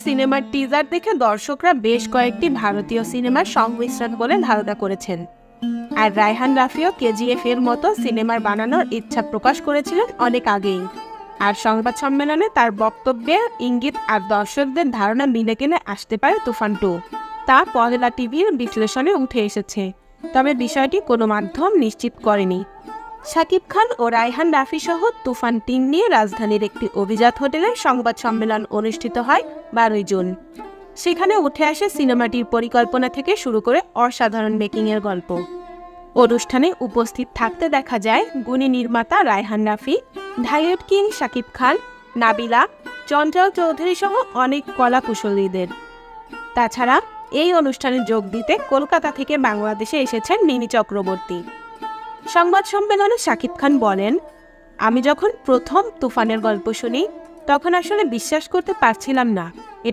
সিনেমার টিজার দেখে দর্শকরা বেশ কয়েকটি ভারতীয় সিনেমার সংমিশ্রণ বলে ধারণা করেছেন। আর রায়হান রাফিও কেজিএফ এর মতো সিনেমার বানানোর ইচ্ছা প্রকাশ করেছিলেন অনেক আগেই। আর সংবাদ সম্মেলনে তার বক্তব্যে ইঙ্গিত আর দর্শকদের ধারণা মিলে কিনে আসতে পারে তুফান 2, তা পহেলা টিভির বিশ্লেষণে উঠে এসেছে। তবে বিষয়টি কোনো মাধ্যম নিশ্চিত করেনি। শাকিব খান ও রায়হান রাফি সহ তুফান 3 নিয়ে রাজধানীর একটি অভিজাত হোটেলে সংবাদ সম্মেলন অনুষ্ঠিত হয় 12 জুন। সেখানে উঠে আসে সিনেমাটির পরিকল্পনা থেকে শুরু করে অসাধারণ মেকিংয়ের গল্প। অনুষ্ঠানে উপস্থিত থাকতে দেখা যায় গুণী নির্মাতা রায়হান রাফি, ঢালিউড কিং শাকিব খান, নাবিলা, চঞ্চল চৌধুরী সহ অনেক কলাকুশলীদের। তাছাড়া এই অনুষ্ঠানে যোগ দিতে কলকাতা থেকে বাংলাদেশে এসেছেন মিমি চক্রবর্তী। সংবাদ সম্মেলনে শাকিব খান বলেন, আমি যখন প্রথম তুফানের গল্প শুনি তখন আসলে বিশ্বাস করতে পারছিলাম না